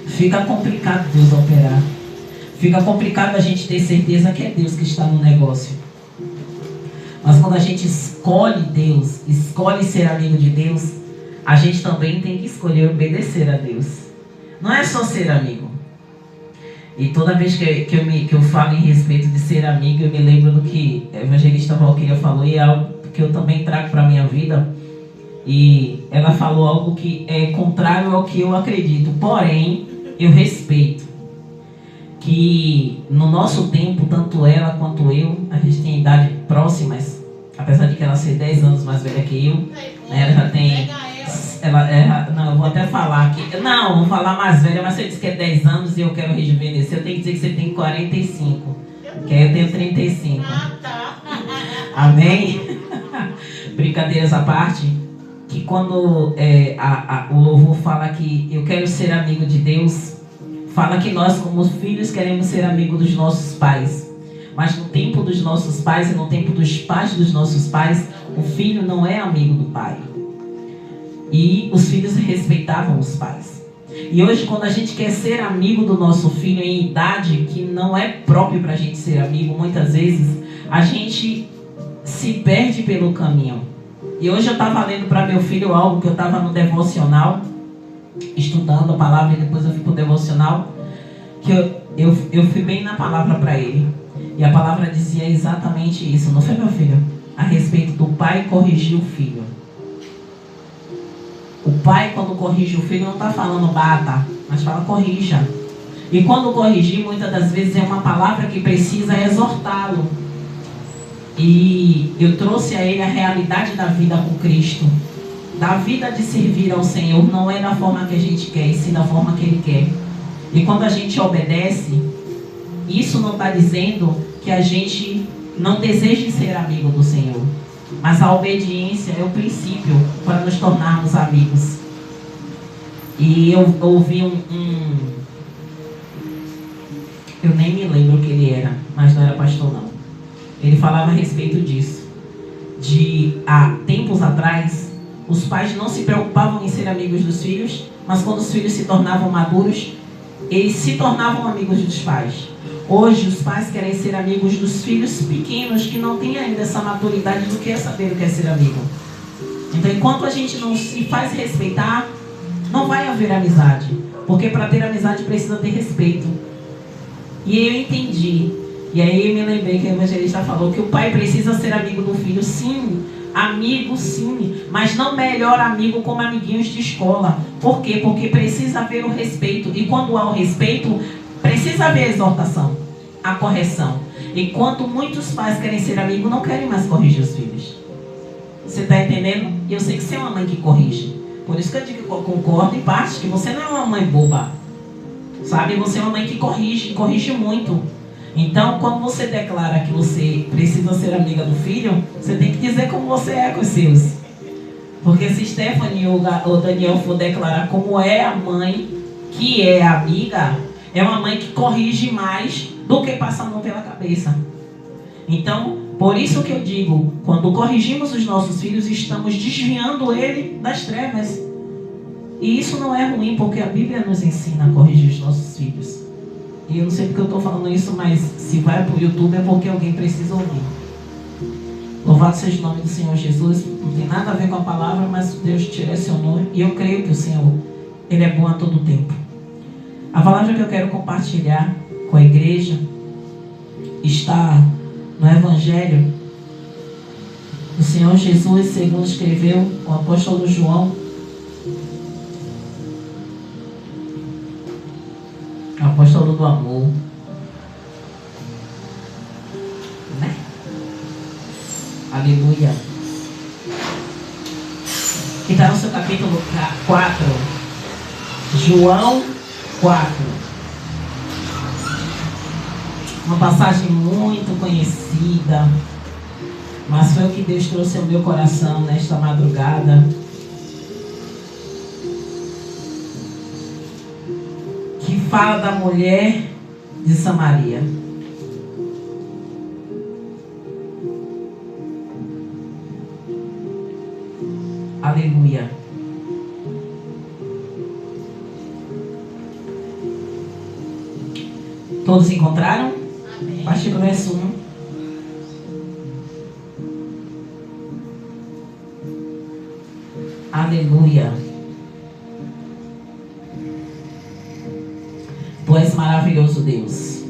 Fica complicado Deus operar. Fica complicado a gente ter certeza que é Deus que está no negócio. Mas quando a gente escolhe Deus, escolhe ser amigo de Deus, a gente também tem que escolher obedecer a Deus. Não é só ser amigo. E toda vez que eu falo em respeito de ser amigo, eu me lembro do que a evangelista Valquíria falou, e é algo que eu também trago para a minha vida. E ela falou algo que é contrário ao que eu acredito, porém, eu respeito. Que no nosso tempo, tanto ela quanto eu, a gente tem idade próximas, apesar de que ela ser 10 anos mais velha que eu, né, ela já tem... não, eu vou até falar aqui. Não, vou falar mais velha, mas você disse que é 10 anos e eu quero rejuvenescer, eu tenho que dizer que você tem 45, que aí eu tenho 35. Ah, tá. Amém? Brincadeiras à parte, que quando o louvor fala que eu quero ser amigo de Deus, fala que nós como filhos queremos ser amigos dos nossos pais. Mas no tempo dos nossos pais e no tempo dos pais dos nossos pais, o filho não é amigo do pai. E os filhos respeitavam os pais. E hoje, quando a gente quer ser amigo do nosso filho em idade que não é próprio para a gente ser amigo, muitas vezes a gente se perde pelo caminho. E hoje eu estava lendo para meu filho algo que eu estava no devocional, estudando a palavra, e depois eu fui para o devocional, que eu fui bem na palavra para ele. E a palavra dizia exatamente isso, não foi, meu filho? A respeito do pai corrigir o filho. O pai, quando corrige o filho, não está falando bata, mas fala corrija. E quando corrigir, muitas das vezes é uma palavra que precisa exortá-lo. E eu trouxe a ele a realidade da vida com Cristo. Da vida de servir ao Senhor, não é da forma que a gente quer, e sim da forma que Ele quer. E quando a gente obedece, isso não está dizendo que a gente não deseje ser amigo do Senhor. Mas a obediência é o princípio para nos tornarmos amigos. E eu ouvi eu nem me lembro o que ele era, mas não era pastor não. Ele falava a respeito disso. Há tempos atrás, os pais não se preocupavam em ser amigos dos filhos, mas quando os filhos se tornavam maduros, eles se tornavam amigos dos pais. Hoje, os pais querem ser amigos dos filhos pequenos que não têm ainda essa maturidade do que é saber o que é ser amigo. Então, enquanto a gente não se faz respeitar, não vai haver amizade. Porque para ter amizade precisa ter respeito. E eu entendi. E aí eu me lembrei que a evangelista falou que o pai precisa ser amigo do filho, sim. Amigo, sim. Mas não melhor amigo como amiguinhos de escola. Por quê? Porque precisa haver o respeito. E quando há o respeito, precisa haver a exortação, a correção. Enquanto muitos pais querem ser amigos, não querem mais corrigir os filhos. Você está entendendo? E eu sei que você é uma mãe que corrige. Por isso que eu digo que eu concordo em parte, que você não é uma mãe boba. Sabe? Você é uma mãe que corrige muito. Então, quando você declara que você precisa ser amiga do filho, você tem que dizer como você é com os seus. Porque se Stephanie ou Daniel for declarar como é a mãe que é amiga, é uma mãe que corrige mais do que passa a mão pela cabeça. Então, por isso que eu digo, quando corrigimos os nossos filhos, estamos desviando ele das trevas. E isso não é ruim, porque a Bíblia nos ensina a corrigir os nossos filhos. E eu não sei porque eu estou falando isso, mas se vai para o YouTube é porque alguém precisa ouvir. Louvado seja o nome do Senhor Jesus. Não tem nada a ver com a palavra, mas Deus direcionou. E eu creio que o Senhor, Ele é bom a todo tempo. A palavra que eu quero compartilhar com a igreja está no Evangelho do Senhor Jesus, segundo escreveu o apóstolo João. O apóstolo do amor. Né? Aleluia. Que está no seu capítulo 4. João 4. Uma passagem muito conhecida, mas foi o que Deus trouxe ao meu coração nesta madrugada. Que fala da mulher de Samaria. Aleluia. Todos encontraram? A partir do verso 1. Aleluia. Tu és maravilhoso, Deus.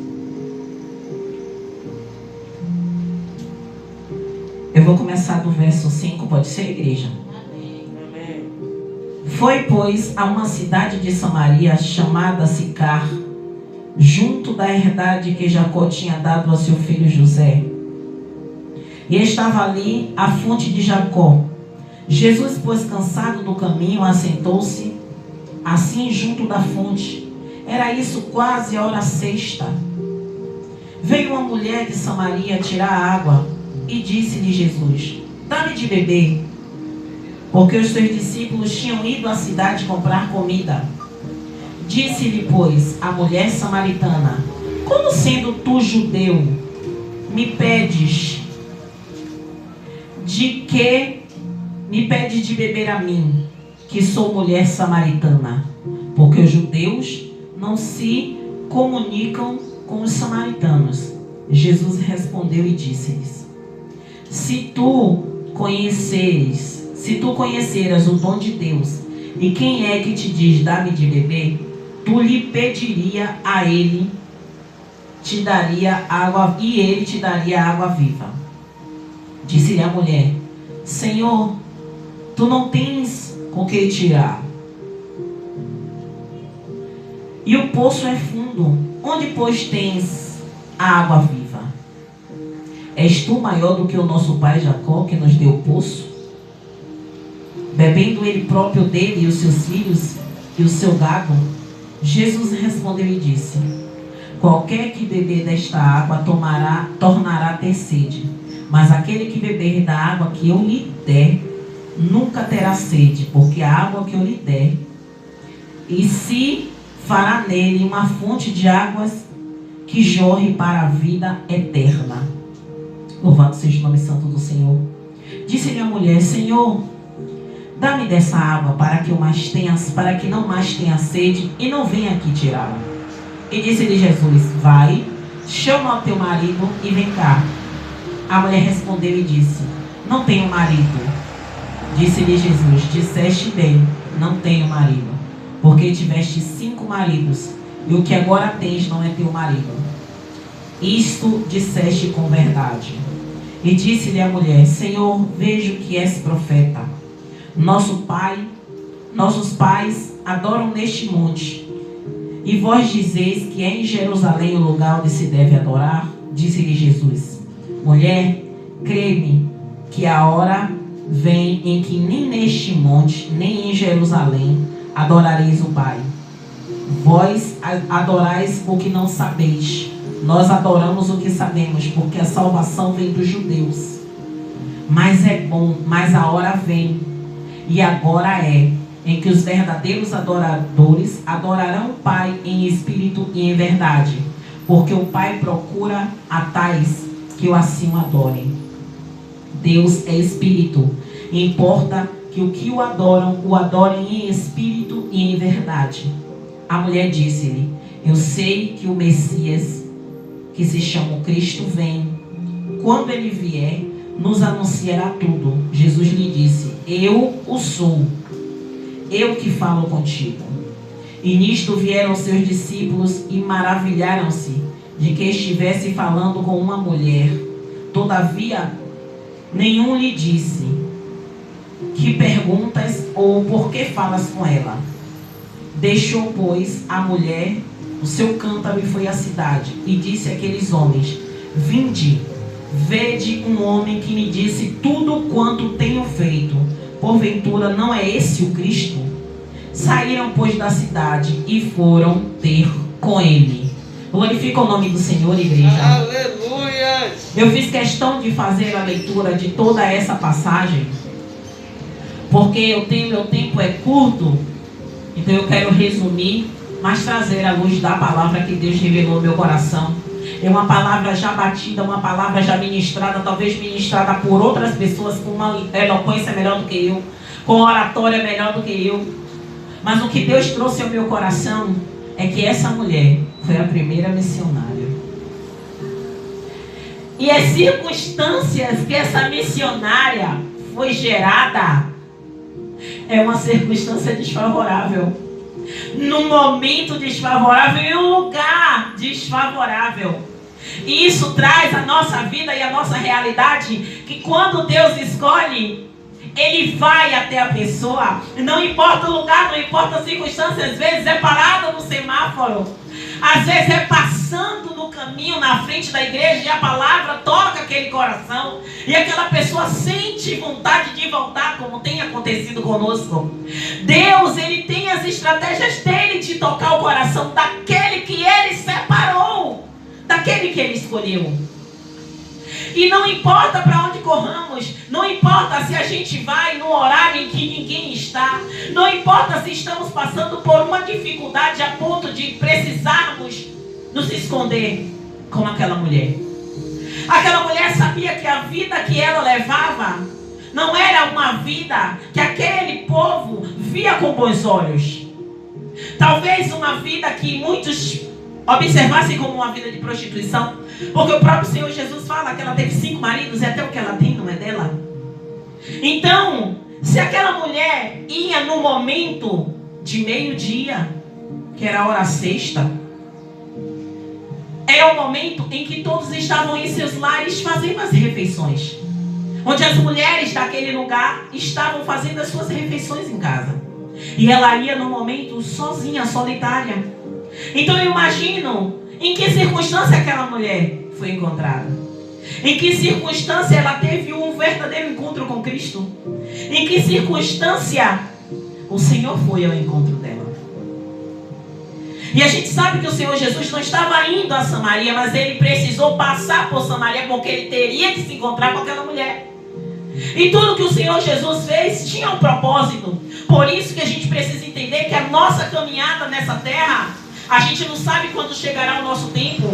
Eu vou começar do verso 5, pode ser, igreja? Amém. Foi, pois, a uma cidade de Samaria chamada Sicar, junto da herdade que Jacó tinha dado a seu filho José. E estava ali a fonte de Jacó. Jesus, pois, cansado do caminho, assentou-se assim junto da fonte. Era isso quase a hora sexta. Veio uma mulher de Samaria tirar água e disse-lhe Jesus: dá-me de beber. Porque os seus discípulos tinham ido à cidade comprar comida. Disse-lhe, pois, a mulher samaritana: como sendo tu judeu, me pedes de beber a mim, que sou mulher samaritana? Porque os judeus não se comunicam com os samaritanos. Jesus respondeu e disse-lhes: se tu conheceras o dom de Deus, e quem é que te diz, dá-me de beber, tu lhe pediria a ele, te daria água, e ele te daria água viva. Disse-lhe a mulher: Senhor, tu não tens com que tirar, e o poço é fundo. Onde, pois, tens a água viva? És tu maior do que o nosso pai Jacó, que nos deu o poço, bebendo ele próprio dele e os seus filhos e o seu gado? Jesus respondeu e disse: qualquer que beber desta água tornará a ter sede, mas aquele que beber da água que eu lhe der nunca terá sede, porque a água que eu lhe der e se fará nele uma fonte de águas que jorre para a vida eterna. Louvado seja o nome santo do Senhor. Disse-lhe a mulher: Senhor, dá-me dessa água para que não mais tenha sede e não venha aqui tirá-la. E disse-lhe Jesus: vai, chama o teu marido e vem cá. A mulher respondeu e disse: não tenho marido. Disse-lhe Jesus: disseste bem, não tenho marido, porque tiveste 5 maridos, e o que agora tens não é teu marido. Isto disseste com verdade. E disse-lhe a mulher: Senhor, vejo que és profeta. Nossos pais adoram neste monte, e vós dizeis que é em Jerusalém o lugar onde se deve adorar? Disse-lhe Jesus: mulher, crê-me que a hora vem em que nem neste monte, nem em Jerusalém adorareis o Pai. Vós adorais o que não sabeis. Nós adoramos o que sabemos, porque a salvação vem dos judeus. Mas a hora vem, e agora é, em que os verdadeiros adoradores adorarão o Pai em espírito e em verdade, porque o Pai procura a tais que o assim o adorem. Deus é espírito, e importa que o que o adorem em espírito e em verdade. A mulher disse-lhe: eu sei que o Messias, que se chama o Cristo, vem. Quando ele vier, nos anunciará tudo. Jesus lhe disse: eu o sou, eu que falo contigo. E nisto vieram seus discípulos e maravilharam-se de que estivesse falando com uma mulher. Todavia, nenhum lhe disse: que perguntas ou por que falas com ela? Deixou, pois, a mulher o seu cântaro e foi à cidade, e disse àqueles homens: vinde, vede um homem que me disse tudo quanto tenho feito. Porventura não é esse o Cristo? Saíram, pois, da cidade e foram ter com ele. Glorifica o nome do Senhor, igreja. Aleluia! Eu fiz questão de fazer a leitura de toda essa passagem, porque meu tempo é curto, então eu quero resumir, mas trazer a luz da palavra que Deus revelou no meu coração. É uma palavra já batida, uma palavra já ministrada, talvez ministrada por outras pessoas com uma eloquência melhor do que eu, com oratória melhor do que eu. Mas o que Deus trouxe ao meu coração é que essa mulher foi a primeira missionária. E as circunstâncias que essa missionária foi gerada é uma circunstância desfavorável. Num momento desfavorável, em um lugar desfavorável. E isso traz à nossa vida e à nossa realidade que quando Deus escolhe, Ele vai até a pessoa. Não importa o lugar, não importa a circunstância. Às vezes é parado no semáforo. Às vezes é passando no caminho na frente da igreja e a palavra toca aquele coração. E aquela pessoa sente vontade de voltar, como tem acontecido conosco. Deus, Ele tem as estratégias dele de tocar o coração daquele que Ele separou, daquele que Ele escolheu. E não importa para onde corramos, não importa se a gente vai no horário em que ninguém está, não importa se estamos passando por uma dificuldade a ponto de precisarmos nos esconder, como aquela mulher. Aquela mulher sabia que a vida que ela levava não era uma vida que aquele povo via com bons olhos. Talvez uma vida que muitos observassem como uma vida de prostituição. Porque o próprio Senhor Jesus fala que ela teve 5 maridos e até o que ela tem não é dela. Então, se aquela mulher ia no momento de meio-dia, que era a hora sexta, era o momento em que todos estavam em seus lares fazendo as refeições. Onde as mulheres daquele lugar estavam fazendo as suas refeições em casa. E ela ia no momento sozinha, solitária. Então eu imagino em que circunstância aquela mulher foi encontrada. Em que circunstância ela teve um verdadeiro encontro com Cristo. Em que circunstância o Senhor foi ao encontro dela. E a gente sabe que o Senhor Jesus não estava indo a Samaria, mas Ele precisou passar por Samaria, porque Ele teria que se encontrar com aquela mulher. E tudo que o Senhor Jesus fez tinha um propósito. Por isso que a gente precisa entender que a nossa caminhada nessa terra, a gente não sabe quando chegará o nosso tempo.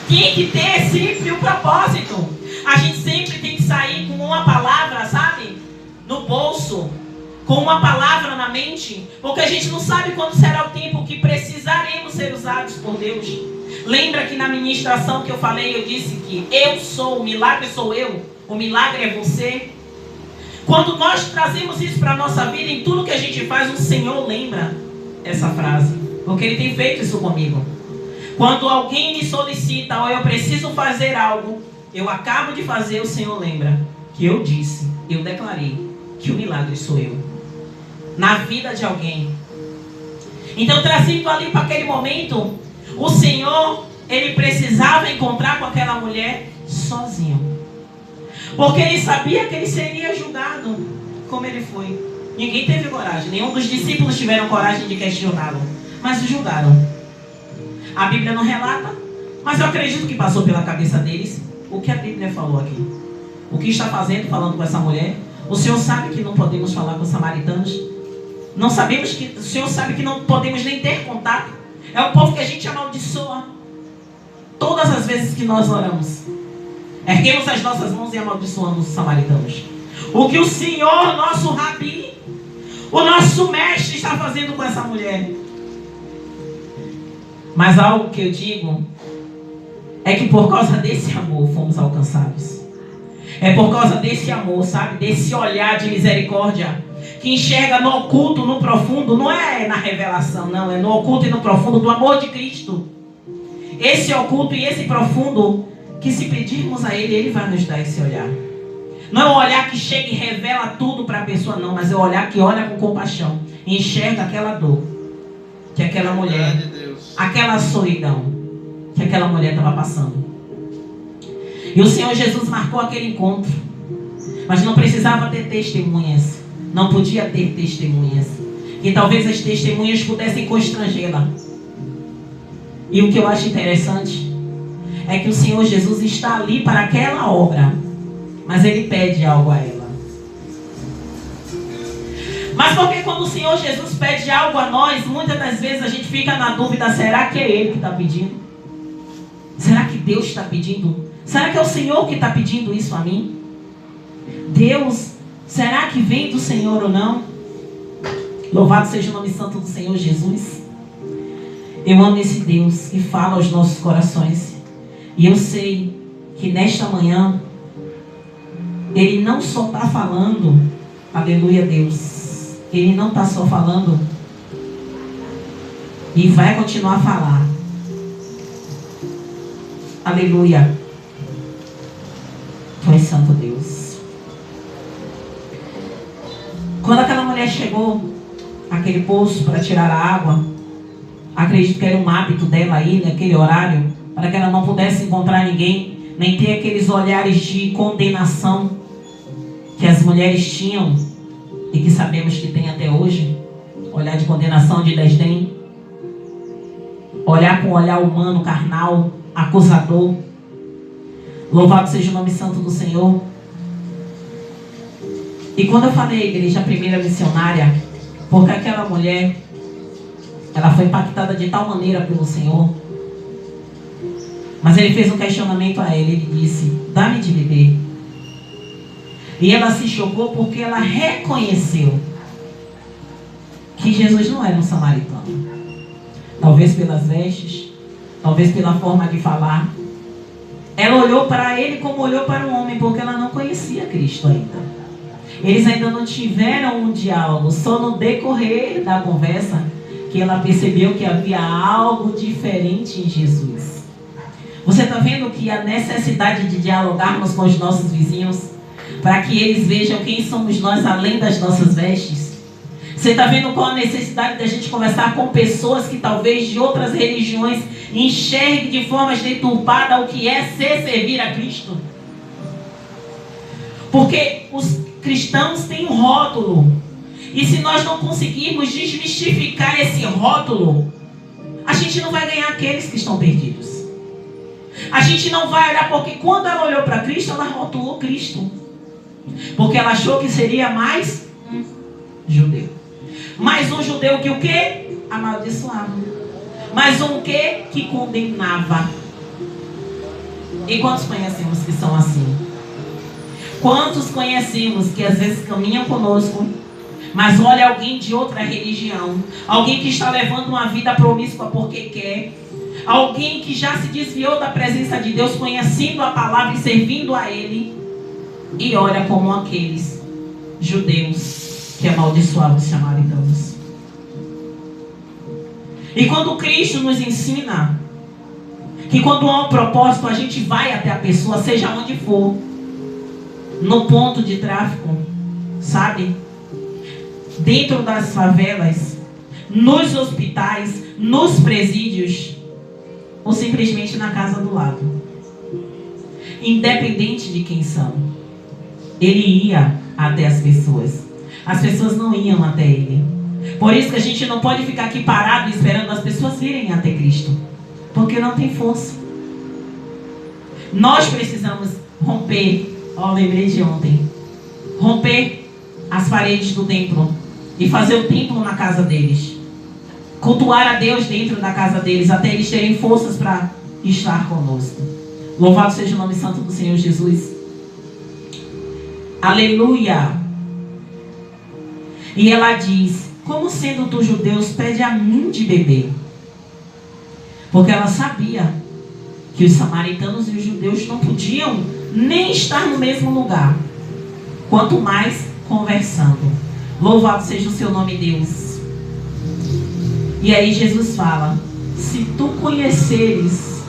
Tem que ter sempre um propósito. A gente sempre tem que sair com uma palavra, sabe? No bolso. Com uma palavra na mente. Porque a gente não sabe quando será o tempo que precisaremos ser usados por Deus. Lembra que na ministração que eu falei, eu disse que eu sou, o milagre sou eu. O milagre é você. Quando nós trazemos isso para a nossa vida, em tudo que a gente faz, o Senhor lembra essa frase. Porque Ele tem feito isso comigo. Quando alguém me solicita ou eu preciso fazer algo, eu acabo de fazer, o Senhor lembra que eu disse, eu declarei que o milagre sou eu. Na vida de alguém. Então, trazendo ali para aquele momento, o Senhor, Ele precisava encontrar com aquela mulher sozinho. Porque Ele sabia que Ele seria julgado como Ele foi. Ninguém teve coragem. Nenhum dos discípulos tiveram coragem de questioná-lo. Mas o julgaram. A Bíblia não relata, mas eu acredito que passou pela cabeça deles o que a Bíblia falou aqui. O que está fazendo, falando com essa mulher? O Senhor sabe que não podemos falar com os samaritanos. Não sabemos que... O Senhor sabe que não podemos nem ter contato. É o povo que a gente amaldiçoa. Todas as vezes que nós oramos, erguemos as nossas mãos e amaldiçoamos os samaritanos. O que o Senhor, nosso Rabi, o nosso mestre, está fazendo com essa mulher? Mas algo que eu digo é que por causa desse amor fomos alcançados. É por causa desse amor, sabe? Desse olhar de misericórdia que enxerga no oculto, no profundo. Não é na revelação, não. É no oculto e no profundo do amor de Cristo. Esse oculto e esse profundo que, se pedirmos a Ele, Ele vai nos dar esse olhar. Não é um olhar que chega e revela tudo para a pessoa, não. Mas é um olhar que olha com compaixão e enxerga aquela dor que aquela mulher, aquela solidão que aquela mulher estava passando. E o Senhor Jesus marcou aquele encontro. Mas não precisava ter testemunhas. Não podia ter testemunhas. E talvez as testemunhas pudessem constrangê-la. E o que eu acho interessante é que o Senhor Jesus está ali para aquela obra, mas Ele pede algo a ela. Mas porque quando o Senhor Jesus pede algo a nós, muitas das vezes a gente fica na dúvida, será que é Ele que está pedindo? Será que Deus está pedindo? Será que é o Senhor que está pedindo isso a mim? Deus, será que vem do Senhor ou não? Louvado seja o nome santo do Senhor Jesus. Eu amo esse Deus que fala aos nossos corações. E eu sei que nesta manhã Ele não só está falando, aleluia Deus, Ele não está só falando e vai continuar a falar, aleluia. Tu és santo Deus. Quando aquela mulher chegou àquele poço para tirar a água, acredito que era um hábito dela aí naquele horário, para que ela não pudesse encontrar ninguém, nem ter aqueles olhares de condenação que as mulheres tinham e que sabemos que tem até hoje. Olhar de condenação, de desdém, olhar com olhar humano, carnal, acusador. Louvado seja o nome santo do Senhor. E quando eu falei, igreja, a primeira missionária, porque aquela mulher, ela foi impactada de tal maneira pelo Senhor, mas Ele fez um questionamento a ele. Ele disse: dá-me de beber. E ela se chocou porque ela reconheceu que Jesus não era um samaritano. Talvez pelas vestes, talvez pela forma de falar. Ela olhou para ele como olhou para um homem, porque ela não conhecia Cristo ainda. Eles ainda não tiveram um diálogo. Só no decorrer da conversa que ela percebeu que havia algo diferente em Jesus. Você está vendo que a necessidade de dialogarmos com os nossos vizinhos, para que eles vejam quem somos nós além das nossas vestes? Você está vendo qual a necessidade da gente conversar com pessoas que talvez de outras religiões enxerguem de forma deturpada o que é servir a Cristo? Porque os cristãos têm um rótulo. E se nós não conseguirmos desmistificar esse rótulo, a gente não vai ganhar aqueles que estão perdidos. A gente não vai olhar, porque quando ela olhou para Cristo, ela rotulou Cristo. Porque ela achou que seria mais um judeu. Mais um judeu que o quê? Amaldiçoava. Mais um quê? Que condenava. E quantos conhecemos que são assim? Quantos conhecemos que às vezes caminham conosco, mas olha alguém de outra religião, alguém que está levando uma vida promíscua porque quer, alguém que já se desviou da presença de Deus, conhecendo a palavra e servindo a Ele, e olha como aqueles judeus que amaldiçoavam os samaritanos. E quando Cristo nos ensina que quando há um propósito, a gente vai até a pessoa, seja onde for, no ponto de tráfico, sabe? Dentro das favelas, nos hospitais, nos presídios, ou simplesmente na casa do lado. Independente de quem são, ele ia até as pessoas. As pessoas não iam até ele. Por isso que a gente não pode ficar aqui parado esperando as pessoas virem até Cristo, porque não tem força. Nós precisamos romper. Lembrei de ontem. Romper as paredes do templo e fazer o templo na casa deles. Cultuar a Deus dentro da casa deles, até eles terem forças para estar conosco. Louvado seja o nome santo do Senhor Jesus. Aleluia. E ela diz: como sendo tu judeus, pede a mim de beber. Porque ela sabia que os samaritanos e os judeus não podiam nem estar no mesmo lugar, quanto mais conversando. Louvado seja o seu nome, Deus. E aí Jesus fala: se tu conheceres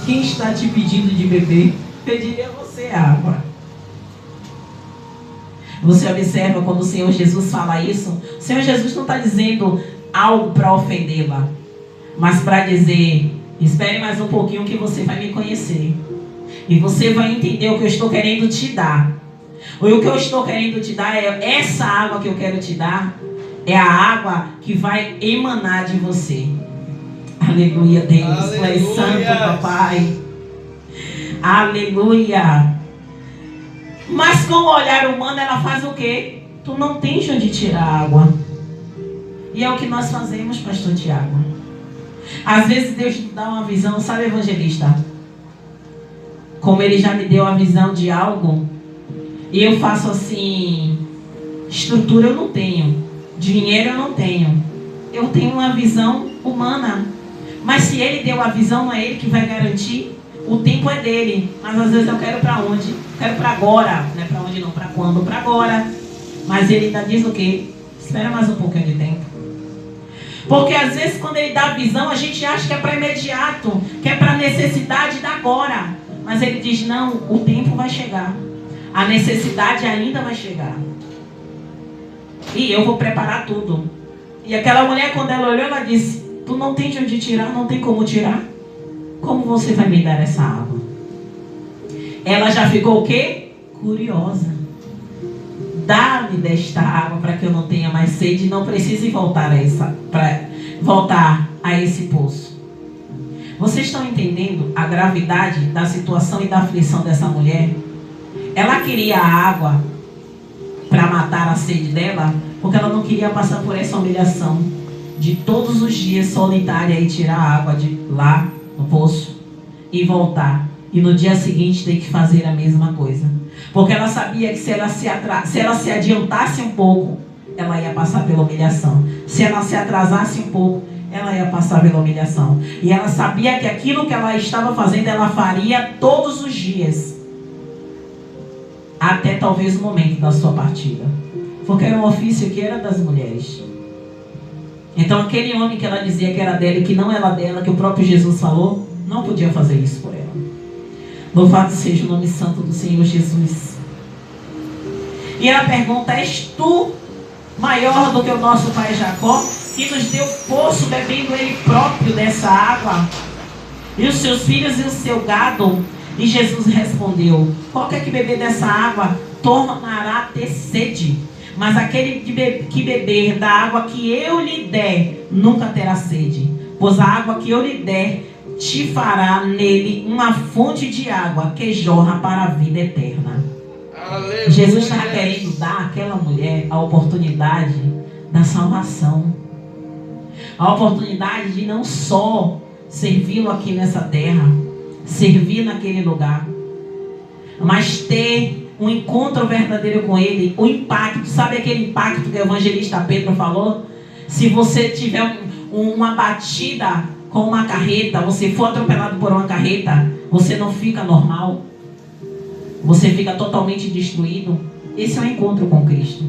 quem está te pedindo de beber, pediria a você água. Você observa quando o Senhor Jesus fala isso, o Senhor Jesus não está dizendo algo para ofendê-la, mas para dizer: espere mais um pouquinho que você vai me conhecer. E você vai entender o que eu estou querendo te dar. Ou o que eu estou querendo te dar é essa água que eu quero te dar. É a água que vai emanar de você. Aleluia, Deus. Aleluia. Tu és santo, papai. Aleluia. Mas com o olhar humano ela faz o quê? Tu não tens onde tirar água. E é o que nós fazemos, pastor Tiago. Às vezes Deus nos dá uma visão, sabe, evangelista? Como Ele já me deu a visão de algo, e eu faço assim, estrutura eu não tenho, Dinheiro eu não tenho. Eu tenho uma visão humana. Mas se ele deu a visão, não é ele que vai garantir. O tempo é dele. Mas às vezes eu quero para onde? Quero para agora. Não é para onde não, para quando? Para agora. Mas ele ainda diz o quê? Espera mais um pouquinho de tempo. Porque às vezes quando ele dá a visão, a gente acha que é para imediato, que é para necessidade da agora. Mas ele diz, não, o tempo vai chegar. A necessidade ainda vai chegar. E eu vou preparar tudo. E aquela mulher, quando ela olhou, ela disse, tu não tem de onde tirar, não tem como tirar. Como você vai me dar essa água? Ela já ficou o quê? Curiosa. Dá-me desta água para que eu não tenha mais sede e não precise voltar a esse poço. Vocês estão entendendo a gravidade da situação e da aflição dessa mulher? Ela queria a água para matar a sede dela, porque ela não queria passar por essa humilhação de todos os dias solitária e tirar a água de lá no poço e voltar. E no dia seguinte ter que fazer a mesma coisa. Porque ela sabia que se ela se adiantasse um pouco, ela ia passar pela humilhação. Se ela se atrasasse um pouco, ela ia passar pela humilhação. E ela sabia que aquilo que ela estava fazendo, ela faria todos os dias. Até talvez o momento da sua partida. Porque era um ofício que era das mulheres. Então aquele homem que ela dizia que era dela e que não era dela, que o próprio Jesus falou, não podia fazer isso por ela. Louvado seja o nome santo do Senhor Jesus. E ela pergunta, és tu maior do que o nosso pai Jacó, que nos deu poço bebendo ele próprio dessa água? E os seus filhos e o seu gado? E Jesus respondeu, qualquer que beber dessa água tornará a ter sede. Mas aquele que beber da água que eu lhe der, nunca terá sede. Pois a água que eu lhe der, te fará nele uma fonte de água que jorra para a vida eterna. Aleluia. Jesus estava querendo dar àquela mulher a oportunidade da salvação. A oportunidade de não só servi-lo aqui nessa terra, servir naquele lugar, mas ter um encontro verdadeiro com ele, o impacto. Sabe aquele impacto que o evangelista Pedro falou? Se você tiver uma batida com uma carreta, você for atropelado por uma carreta, você não fica normal, você fica totalmente destruído. Esse é o encontro com Cristo.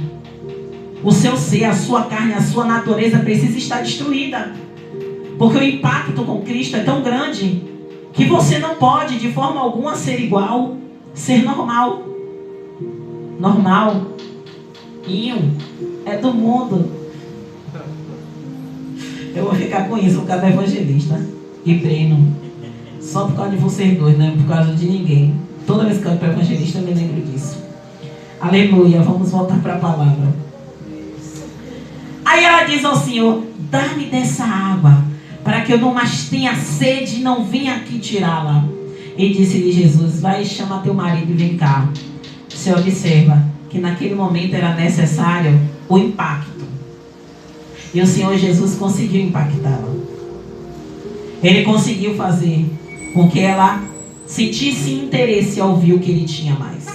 O seu ser, a sua carne, a sua natureza precisa estar destruída, porque o impacto com Cristo é tão grande que você não pode de forma alguma ser igual, ser normal. Normal é do mundo. Eu vou ficar com isso por causa do evangelista e Breno. Só por causa de vocês dois, não é por causa de ninguém. Toda vez que eu olho para o evangelista eu me lembro disso. Aleluia, vamos voltar para a palavra. Aí ela diz ao Senhor, dá-me dessa água, para que eu não mais tenha sede e não venha aqui tirá-la. E disse-lhe Jesus, vai e chama teu marido e vem cá. Você observa que naquele momento era necessário o impacto. E o Senhor Jesus conseguiu impactá-la. Ele conseguiu fazer com que ela sentisse interesse ao ouvir o que ele tinha mais.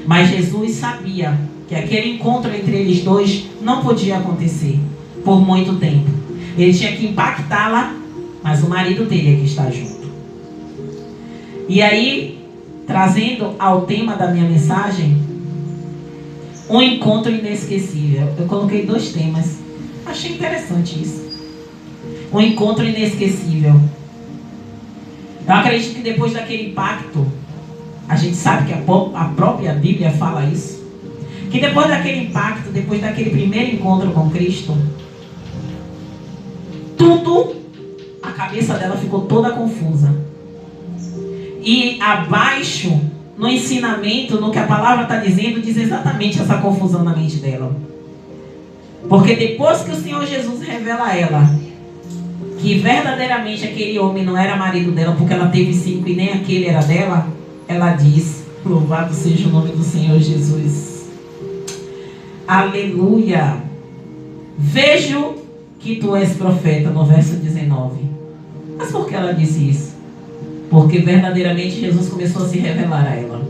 Mas Jesus sabia que aquele encontro entre eles dois não podia acontecer por muito tempo. Ele tinha que impactá-la, mas o marido teria que estar junto. E aí, trazendo ao tema da minha mensagem, um encontro inesquecível. Eu coloquei 2 temas. Achei interessante isso. Um encontro inesquecível. Eu acredito que depois daquele impacto, a gente sabe que a própria Bíblia fala isso, que depois daquele impacto, depois daquele primeiro encontro com Cristo, tudo, a cabeça dela ficou toda confusa. E abaixo, no ensinamento, no que a palavra está dizendo, diz exatamente essa confusão na mente dela. Porque depois que o Senhor Jesus revela a ela que verdadeiramente aquele homem não era marido dela, porque ela teve 5 e nem aquele era dela, ela diz, louvado seja o nome do Senhor Jesus. Aleluia. Vejo que tu és profeta, no verso 19. Mas por que ela disse isso? Porque verdadeiramente Jesus começou a se revelar a ela.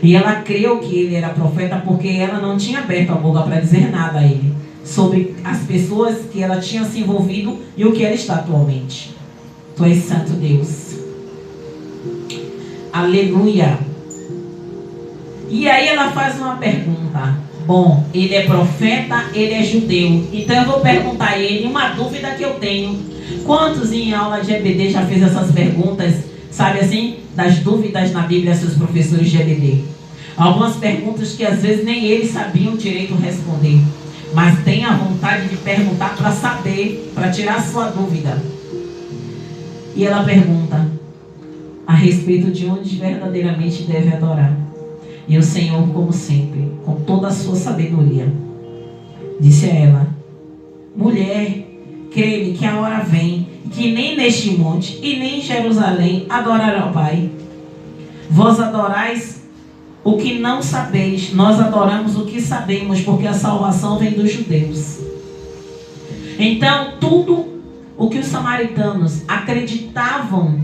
E ela creu que ele era profeta porque ela não tinha aberto a boca para dizer nada a ele sobre as pessoas que ela tinha se envolvido e o que ela está atualmente. Tu és santo, Deus. Aleluia. E aí ela faz uma pergunta. Bom, ele é profeta, ele é judeu. Então eu vou perguntar a ele uma dúvida que eu tenho. Quantos em aula de EBD já fez essas perguntas, sabe assim, das dúvidas na Bíblia, seus professores de EBD? Algumas perguntas que às vezes nem eles sabiam direito responder, mas tem a vontade de perguntar para saber, para tirar a sua dúvida. E ela pergunta a respeito de onde verdadeiramente deve adorar. E o Senhor, como sempre, com toda a sua sabedoria, disse a ela: mulher, crê-me que a hora vem, que nem neste monte e nem em Jerusalém adorará o Pai. Vós adorais o que não sabeis, nós adoramos o que sabemos, porque a salvação vem dos judeus. Então, tudo o que os samaritanos acreditavam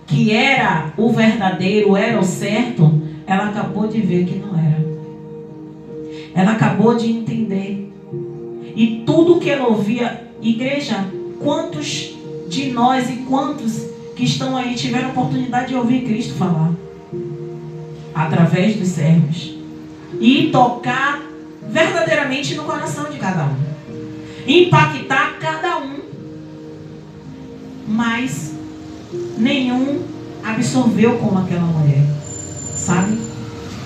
que era o verdadeiro, era o certo, ela acabou de ver que não era. Ela acabou de entender. E tudo que ela ouvia, igreja, quantos de nós e quantos que estão aí tiveram a oportunidade de ouvir Cristo falar? Através dos servos. E tocar verdadeiramente no coração de cada um. Impactar cada um. Mas nenhum absorveu como aquela mulher. Sabe?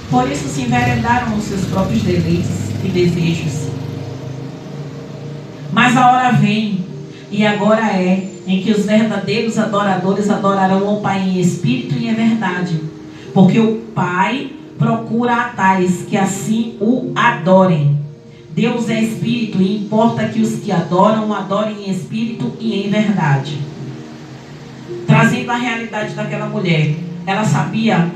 Por isso se enveredaram os seus próprios deleites e desejos. Mas a hora vem, e agora é, em que os verdadeiros adoradores adorarão ao Pai em espírito e em verdade. Porque o Pai procura a tais que assim o adorem. Deus é espírito e importa que os que adoram, adorem em espírito e em verdade. Trazendo a realidade daquela mulher, ela sabia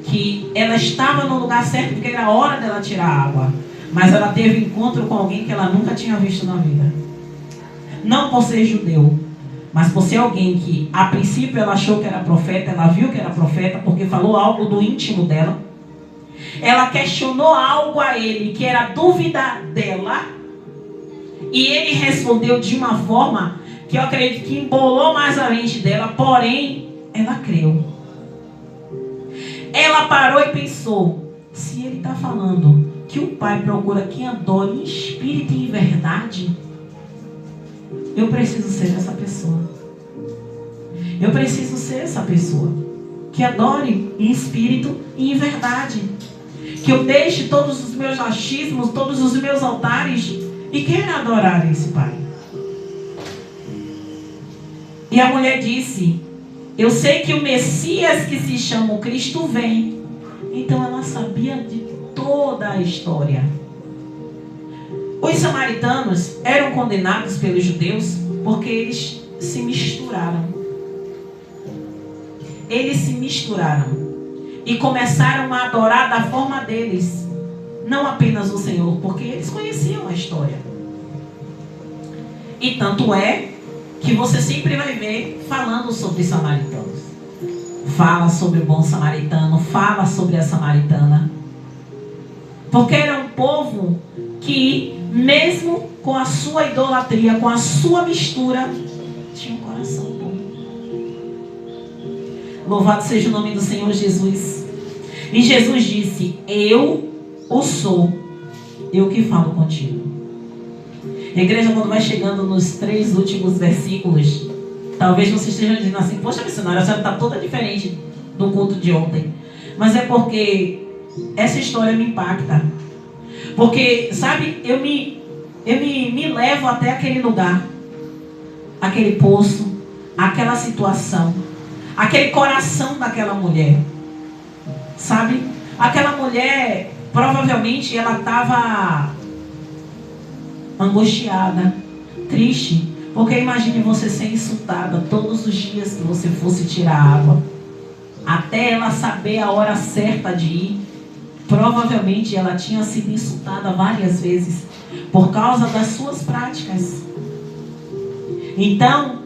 que ela estava no lugar certo porque era a hora dela tirar a água. Mas ela teve encontro com alguém que ela nunca tinha visto na vida. Não por ser judeu, mas por ser alguém que a princípio ela achou que era profeta, ela viu que era profeta porque falou algo do íntimo dela. Ela questionou algo a ele que era dúvida dela. E ele respondeu de uma forma que eu acredito que embolou mais a mente dela, porém ela creu. Ela parou e pensou: se ele está falando que o Pai procura quem adora em espírito e em verdade, eu preciso ser essa pessoa. Eu preciso ser essa pessoa que adore em espírito e em verdade. Que eu deixe todos os meus achismos, todos os meus altares e queira adorar esse Pai. E a mulher disse: eu sei que o Messias que se chama o Cristo vem. Então ela sabia de toda a história. Os samaritanos eram condenados pelos judeus porque eles se misturaram. Eles se misturaram e começaram a adorar da forma deles, não apenas o Senhor, porque eles conheciam a história. E tanto é que você sempre vai ver falando sobre samaritanos. Fala sobre o bom samaritano, fala sobre a samaritana. Porque era um povo que, mesmo com a sua idolatria, com a sua mistura, tinha um coração bom. Louvado seja o nome do Senhor Jesus. E Jesus disse: eu o sou, eu que falo contigo. A igreja, quando vai chegando nos 3 últimos versículos, talvez você esteja dizendo assim: poxa, missionária, a senhora está toda diferente do culto de ontem. Mas é porque essa história me impacta. Porque, sabe, eu me levo até aquele lugar, aquele poço, aquela situação, aquele coração daquela mulher. Sabe? Aquela mulher, provavelmente, ela estava angustiada, triste. Porque imagine você ser insultada todos os dias que você fosse tirar água. Até ela saber a hora certa de ir. Provavelmente ela tinha sido insultada várias vezes por causa das suas práticas. Então,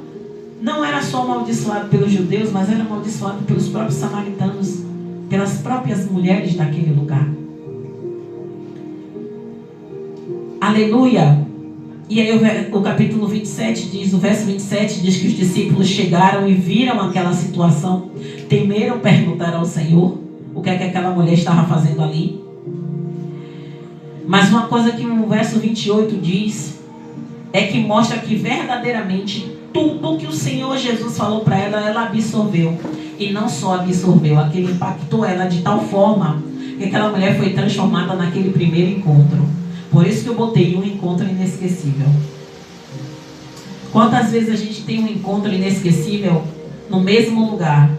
não era só amaldiçoado pelos judeus, mas era amaldiçoado pelos próprios samaritanos, pelas próprias mulheres daquele lugar. Aleluia! E aí o capítulo 27 diz, o verso 27 diz que os discípulos chegaram e viram aquela situação, temeram perguntar ao Senhor o que é que aquela mulher estava fazendo ali. Mas uma coisa que o verso 28 diz é que mostra que verdadeiramente tudo que o Senhor Jesus falou para ela, ela absorveu. E não só absorveu, aquele impactou ela de tal forma que aquela mulher foi transformada naquele primeiro encontro. Por isso que eu botei um encontro inesquecível. Quantas vezes a gente tem um encontro inesquecível no mesmo lugar,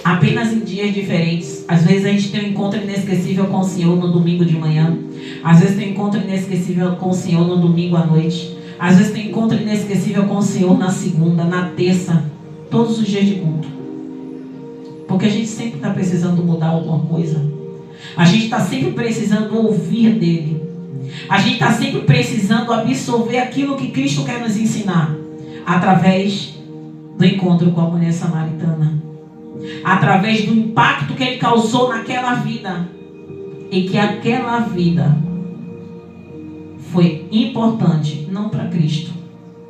apenas em dias diferentes? Às vezes a gente tem um encontro inesquecível com o Senhor no domingo de manhã. Às vezes tem um encontro inesquecível com o Senhor no domingo à noite. Às vezes tem um encontro inesquecível com o Senhor na segunda, na terça, todos os dias de culto. Porque a gente sempre está precisando mudar alguma coisa. A gente está sempre precisando ouvir dele. A gente está sempre precisando absorver aquilo que Cristo quer nos ensinar. Através do encontro com a mulher samaritana. Através do impacto que ele causou naquela vida. E que aquela vida foi importante, não para Cristo,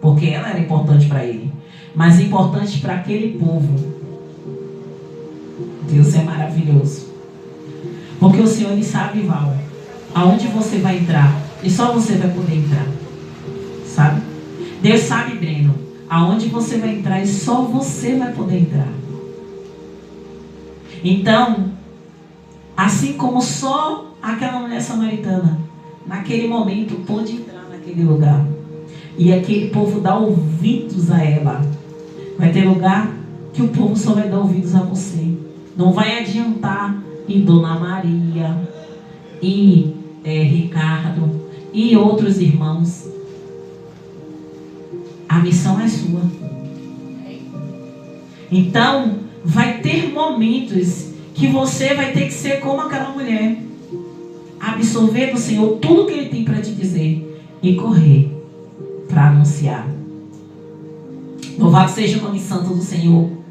porque ela era importante para ele, mas importante para aquele povo. Deus é maravilhoso. Porque o Senhor, ele sabe, Val, aonde você vai entrar. E só você vai poder entrar. Sabe? Deus sabe, Breno, aonde você vai entrar e só você vai poder entrar. Então, assim como só aquela mulher samaritana, naquele momento, pôde entrar naquele lugar. E aquele povo dá ouvidos a ela. Vai ter lugar que o povo só vai dar ouvidos a você. Não vai adiantar e Dona Maria, e Ricardo, e outros irmãos. A missão é sua. Então, vai ter momentos que você vai ter que ser como aquela mulher. Absorver do Senhor tudo que Ele tem para te dizer e correr para anunciar. Louvado seja o nome santo do Senhor.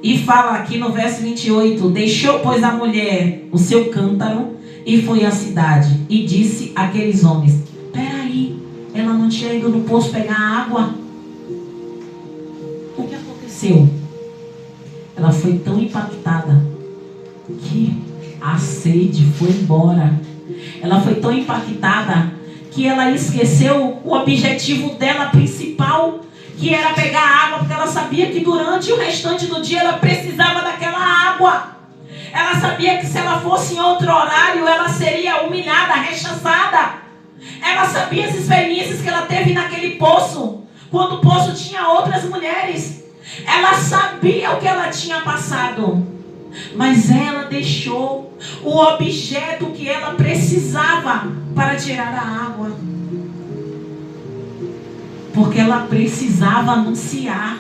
E fala aqui no verso 28, deixou, pois, a mulher o seu cântaro e foi à cidade e disse àqueles homens, peraí, ela não tinha ido no poço pegar água? O que aconteceu? Ela foi tão impactada que a sede foi embora. Ela foi tão impactada que ela esqueceu o objetivo dela principal, que era pegar água, porque ela sabia que durante o restante do dia ela precisava daquela água. Ela sabia que se ela fosse em outro horário, ela seria humilhada, rechaçada. Ela sabia as experiências que ela teve naquele poço, quando o poço tinha outras mulheres. Ela sabia o que ela tinha passado, mas ela deixou o objeto que ela precisava para tirar a água. Porque ela precisava anunciar.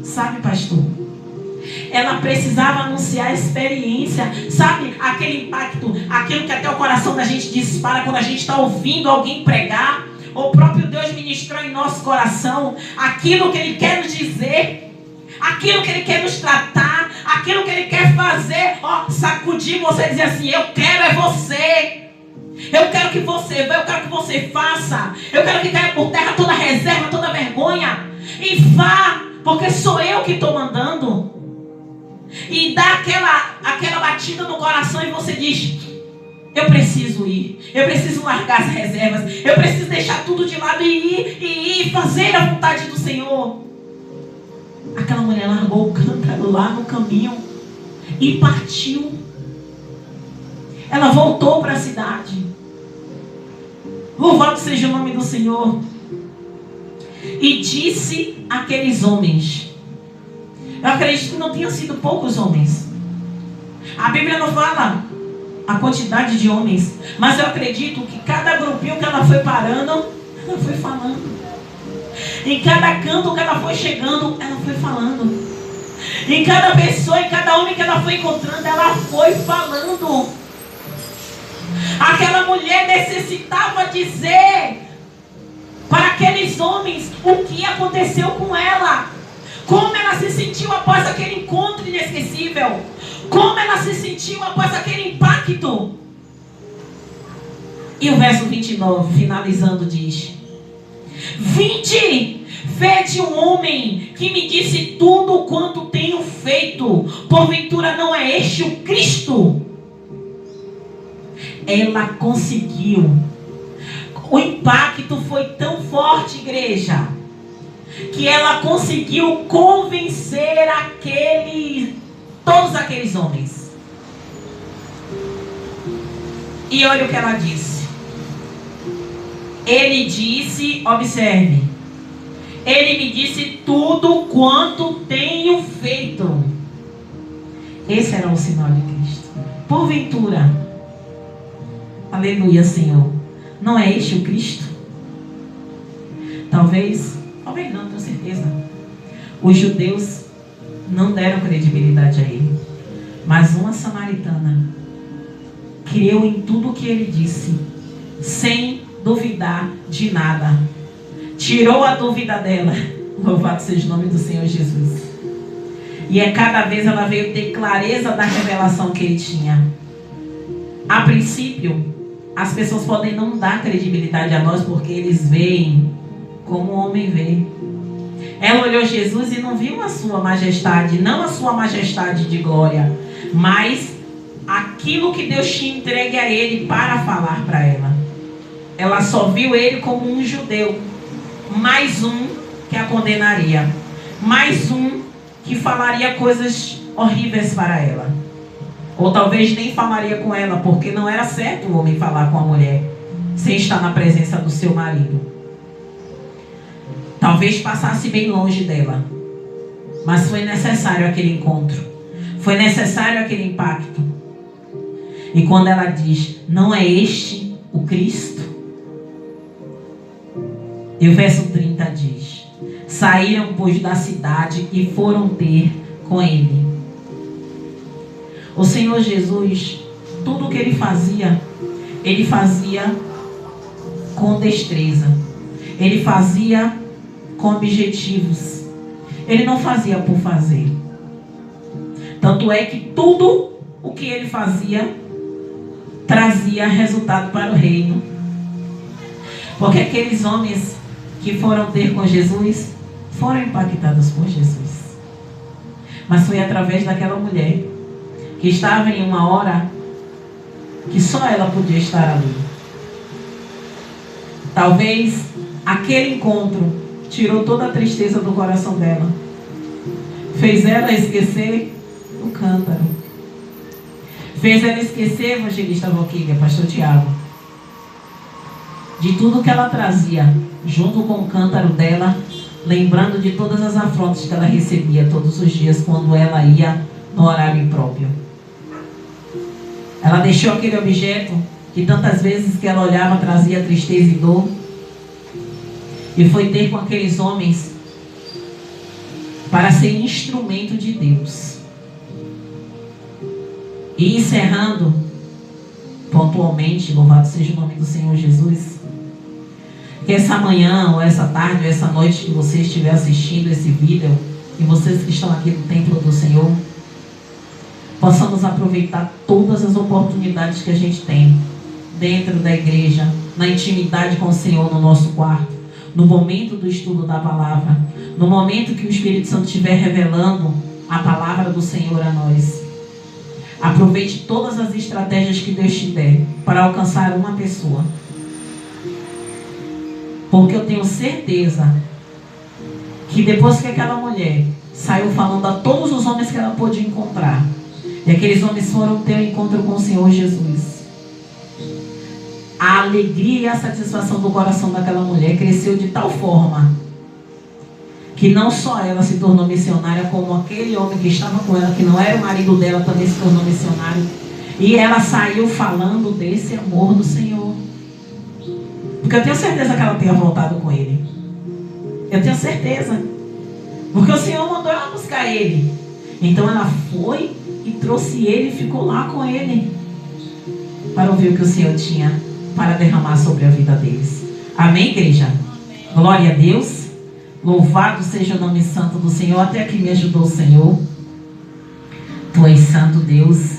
Sabe, pastor? Ela precisava anunciar a experiência. Sabe, aquele impacto, aquilo que até o coração da gente dispara quando a gente está ouvindo alguém pregar. O próprio Deus ministrou em nosso coração aquilo que Ele quer nos dizer, aquilo que Ele quer nos tratar, aquilo que Ele quer fazer. Sacudir você e dizer assim, eu quero é você. Eu quero que você vá, eu quero que você faça. Eu quero que caia por terra toda reserva, toda vergonha. E vá, porque sou eu que estou mandando. E dá aquela batida no coração e você diz, eu preciso ir. Eu preciso largar as reservas. Eu preciso deixar tudo de lado e ir e fazer a vontade do Senhor. Aquela mulher largou o cântaro lá no caminho e partiu. Ela voltou para a cidade. Louvado seja o nome do Senhor. E disse àqueles homens. Eu acredito que não tinham sido poucos homens. A Bíblia não fala a quantidade de homens, mas eu acredito que cada grupinho que ela foi parando, ela foi falando. Em cada canto que ela foi chegando, ela foi falando. Em cada pessoa, em cada homem que ela foi encontrando, ela foi falando. Aquela mulher necessitava dizer para aqueles homens o que aconteceu com ela, como ela se sentiu após aquele encontro inesquecível, Como ela se sentiu após aquele impacto? E o verso 29, finalizando, diz: vinde, vede um homem que me disse tudo quanto tenho feito. Porventura não é este o Cristo? Ela conseguiu. O impacto foi tão forte, igreja, que ela conseguiu convencer todos aqueles homens. E olha o que ela disse. Ele disse, observe, ele me disse tudo quanto tenho feito. Esse era o sinal de Cristo. Porventura, aleluia, Senhor, não é este o Cristo? Talvez não, tenho certeza. Os judeus não deram credibilidade a ele, mas uma samaritana creu em tudo o que ele disse, sem duvidar de nada. Tirou a dúvida dela. Louvado seja o nome do Senhor Jesus. E cada vez ela veio ter clareza da revelação que ele tinha. A princípio, as pessoas podem não dar credibilidade a nós porque eles veem como o homem vê. Ela olhou Jesus e não viu a sua majestade, não a sua majestade de glória, mas aquilo que Deus tinha entregue a ele para falar para ela. Ela só viu ele como um judeu, mais um que a condenaria, mais um que falaria coisas horríveis para ela. Ou talvez nem falaria com ela, porque não era certo o homem falar com a mulher sem estar na presença do seu marido. Talvez passasse bem longe dela, mas foi necessário aquele encontro, foi necessário aquele impacto. E quando ela diz, não é este o Cristo? E o verso 30 diz: saíram, pois, da cidade e foram ter com ele. O Senhor Jesus, tudo o que ele fazia com destreza. Ele fazia com objetivos. Ele não fazia por fazer. Tanto é que tudo o que ele fazia trazia resultado para o reino. Porque aqueles homens que foram ter com Jesus foram impactados por Jesus. Mas foi através daquela mulher que estava em uma hora que só ela podia estar ali. Talvez aquele encontro tirou toda a tristeza do coração dela, fez ela esquecer o cântaro, fez ela esquecer, evangelista Valquíria, pastor Tiago, de tudo que ela trazia junto com o cântaro dela, lembrando de todas as afrontas que ela recebia todos os dias quando ela ia no horário impróprio. Ela deixou aquele objeto que tantas vezes que ela olhava trazia tristeza e dor, e foi ter com aqueles homens para ser instrumento de Deus. E encerrando pontualmente, louvado seja o nome do Senhor Jesus, que essa manhã, ou essa tarde, ou essa noite que você estiver assistindo esse vídeo, e vocês que estão aqui no templo do Senhor, possamos aproveitar todas as oportunidades que a gente tem dentro da igreja, na intimidade com o Senhor, no nosso quarto, no momento do estudo da palavra, no momento que o Espírito Santo estiver revelando a palavra do Senhor a nós. Aproveite todas as estratégias que Deus te der para alcançar uma pessoa. Porque eu tenho certeza que depois que aquela mulher saiu falando a todos os homens que ela pôde encontrar, e aqueles homens foram ter um encontro com o Senhor Jesus, a alegria e a satisfação do coração daquela mulher cresceu de tal forma que não só ela se tornou missionária, como aquele homem que estava com ela, que não era o marido dela, também se tornou missionário. E ela saiu falando desse amor do Senhor. Porque eu tenho certeza que ela tenha voltado com ele. Eu tenho certeza. Porque o Senhor mandou ela buscar ele. Então ela foi e trouxe ele e ficou lá com ele, para ouvir o que o Senhor tinha para derramar sobre a vida deles. Amém, igreja? Amém. Glória a Deus. Louvado seja o nome santo do Senhor. Até aqui me ajudou o Senhor. Tu és santo, Deus,